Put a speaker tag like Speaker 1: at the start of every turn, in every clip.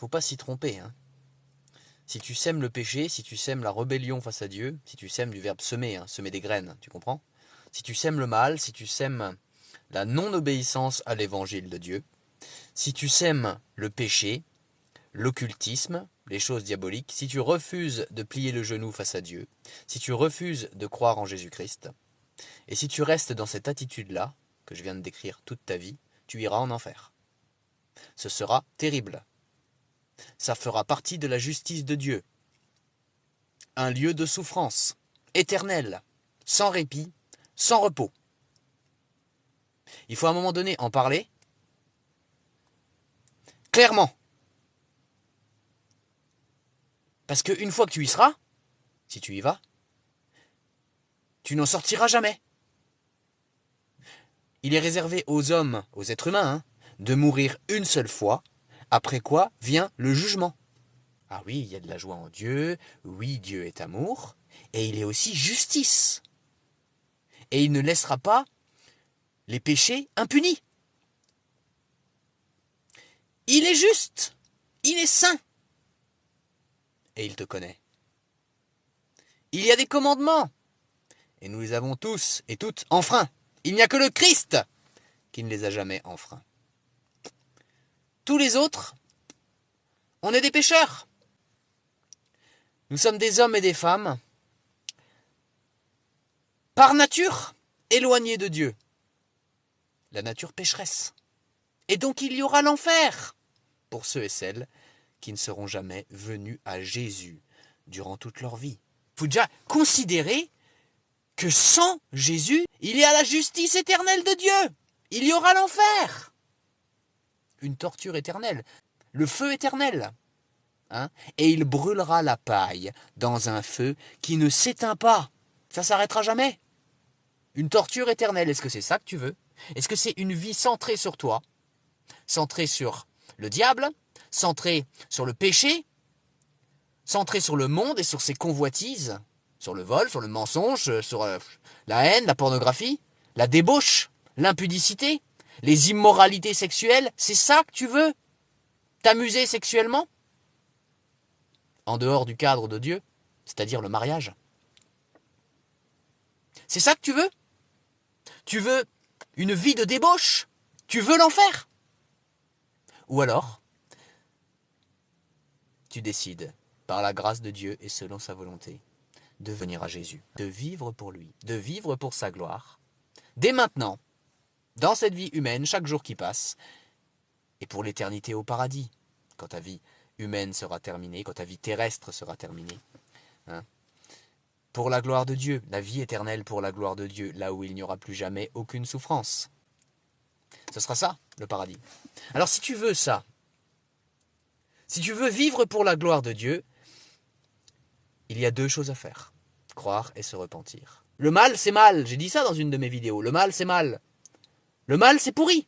Speaker 1: faut pas s'y tromper, hein. Si tu sèmes le péché, si tu sèmes la rébellion face à Dieu, si tu sèmes du verbe semer, hein, semer des graines, tu comprends? Si tu sèmes le mal, si tu sèmes la non-obéissance à l'évangile de Dieu, si tu sèmes le péché, l'occultisme, les choses diaboliques, si tu refuses de plier le genou face à Dieu, si tu refuses de croire en Jésus-Christ, et si tu restes dans cette attitude-là, que je viens de décrire toute ta vie, tu iras en enfer. Ce sera terrible. Ça fera partie de la justice de Dieu. Un lieu de souffrance, éternelle, sans répit, sans repos. Il faut à un moment donné en parler, clairement. Parce qu'une fois que tu y seras, si tu y vas, tu n'en sortiras jamais. Il est réservé aux hommes, aux êtres humains, hein, de mourir une seule fois, après quoi vient le jugement. Ah oui, il y a de la joie en Dieu, oui, Dieu est amour, et il est aussi justice. Et il ne laissera pas les péchés impunis. Il est juste, il est saint, et il te connaît. Il y a des commandements, et nous les avons tous et toutes enfreints. Il n'y a que le Christ qui ne les a jamais enfreints. Tous les autres, on est des pécheurs. Nous sommes des hommes et des femmes, par nature, éloignés de Dieu. La nature pécheresse. Et donc il y aura l'enfer pour ceux et celles qui ne seront jamais venus à Jésus durant toute leur vie. Il faut déjà considérer que sans Jésus, il y a la justice éternelle de Dieu. Il y aura l'enfer. Une torture éternelle. Le feu éternel. Hein, et il brûlera la paille dans un feu qui ne s'éteint pas. Ça s'arrêtera jamais. Une torture éternelle, est-ce que c'est ça que tu veux? Est-ce que c'est une vie centrée sur toi? Centrée sur le diable? Centrée sur le péché? Centrée sur le monde et sur ses convoitises? Sur le vol, sur le mensonge, sur la haine, la pornographie? La débauche? L'impudicité? Les immoralités sexuelles? C'est ça que tu veux? T'amuser sexuellement? En dehors du cadre de Dieu, c'est-à-dire le mariage. C'est ça que tu veux? Tu veux une vie de débauche? Tu veux l'enfer? Ou alors, tu décides, par la grâce de Dieu et selon sa volonté, de venir à Jésus, de vivre pour lui, de vivre pour sa gloire, dès maintenant, dans cette vie humaine, chaque jour qui passe, et pour l'éternité au paradis, quand ta vie humaine sera terminée, quand ta vie terrestre sera terminée. Hein, pour la gloire de Dieu, la vie éternelle pour la gloire de Dieu, là où il n'y aura plus jamais aucune souffrance. Ce sera ça, le paradis. Alors si tu veux ça, si tu veux vivre pour la gloire de Dieu, il y a deux choses à faire. Croire et se repentir. Le mal, c'est mal. J'ai dit ça dans une de mes vidéos. Le mal, c'est mal. Le mal, c'est pourri.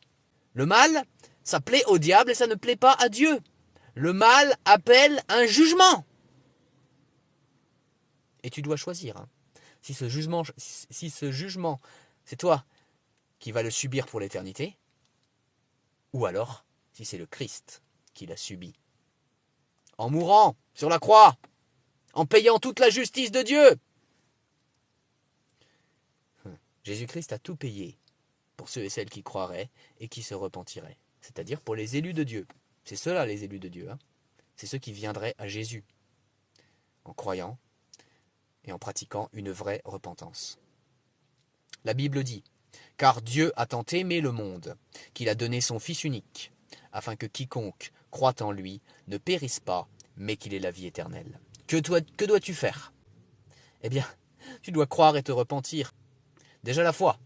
Speaker 1: Le mal, ça plaît au diable et ça ne plaît pas à Dieu. Le mal appelle un jugement. Et tu dois choisir. Hein. Si ce jugement, c'est toi qui vas le subir pour l'éternité, ou alors si c'est le Christ qui l'a subi. En mourant sur la croix, en payant toute la justice de Dieu. Jésus-Christ a tout payé pour ceux et celles qui croiraient et qui se repentiraient. C'est-à-dire pour les élus de Dieu. C'est ceux-là les élus de Dieu. Hein. C'est ceux qui viendraient à Jésus en croyant et en pratiquant une vraie repentance. La Bible dit « Car Dieu a tant aimé le monde qu'il a donné son Fils unique, afin que quiconque croit en lui ne périsse pas, mais qu'il ait la vie éternelle. » Que dois-tu faire? Eh bien, tu dois croire et te repentir. Déjà la foi.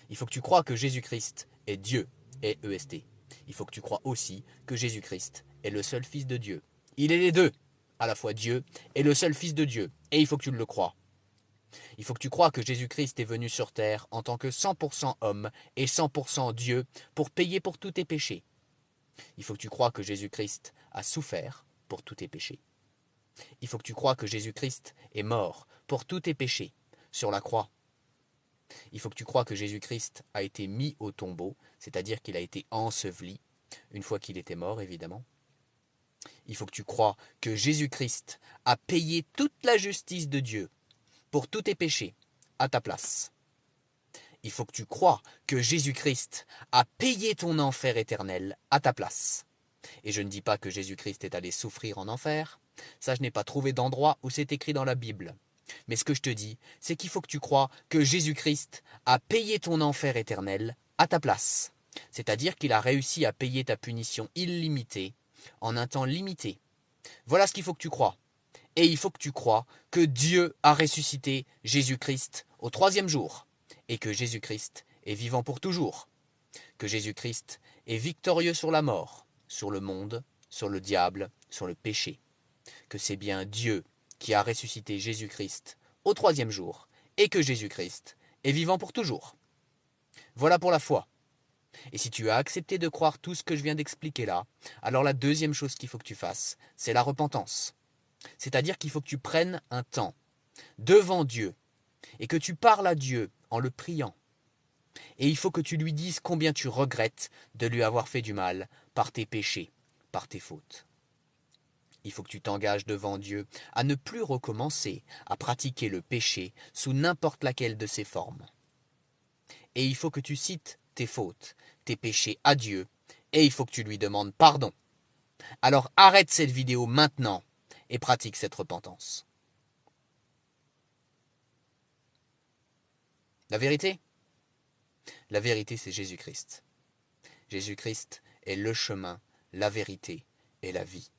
Speaker 1: Il faut que tu crois que Jésus-Christ est Dieu, EST. Il faut que tu crois aussi que Jésus-Christ est le seul Fils de Dieu. Il est les deux, à la fois Dieu et le seul Fils de Dieu. Et il faut que tu le crois. Il faut que tu crois que Jésus-Christ est venu sur terre en tant que 100% homme et 100% Dieu pour payer pour tous tes péchés. Il faut que tu crois que Jésus-Christ a souffert pour tous tes péchés. Il faut que tu crois que Jésus-Christ est mort pour tous tes péchés sur la croix. Il faut que tu crois que Jésus-Christ a été mis au tombeau, c'est-à-dire qu'il a été enseveli, une fois qu'il était mort, évidemment. Il faut que tu crois que Jésus-Christ a payé toute la justice de Dieu pour tous tes péchés à ta place. Il faut que tu crois que Jésus-Christ a payé ton enfer éternel à ta place. Et je ne dis pas que Jésus-Christ est allé souffrir en enfer. Ça, je n'ai pas trouvé d'endroit où c'est écrit dans la Bible. Mais ce que je te dis, c'est qu'il faut que tu crois que Jésus-Christ a payé ton enfer éternel à ta place. C'est-à-dire qu'il a réussi à payer ta punition illimitée en un temps limité. Voilà ce qu'il faut que tu crois. Et il faut que tu crois que Dieu a ressuscité Jésus-Christ au troisième jour. Et que Jésus-Christ est vivant pour toujours. Que Jésus-Christ est victorieux sur la mort, sur le monde, sur le diable, sur le péché. Que c'est bien Dieu qui a ressuscité Jésus-Christ au troisième jour, et que Jésus-Christ est vivant pour toujours. Voilà pour la foi. Et si tu as accepté de croire tout ce que je viens d'expliquer là, alors la deuxième chose qu'il faut que tu fasses, c'est la repentance. C'est-à-dire qu'il faut que tu prennes un temps devant Dieu, et que tu parles à Dieu en le priant. Et il faut que tu lui dises combien tu regrettes de lui avoir fait du mal par tes péchés, par tes fautes. Il faut que tu t'engages devant Dieu à ne plus recommencer à pratiquer le péché sous n'importe laquelle de ses formes. Et il faut que tu cites tes fautes, tes péchés à Dieu, et il faut que tu lui demandes pardon. Alors arrête cette vidéo maintenant et pratique cette repentance. La vérité? La vérité, c'est Jésus-Christ. Jésus-Christ est le chemin, la vérité et la vie.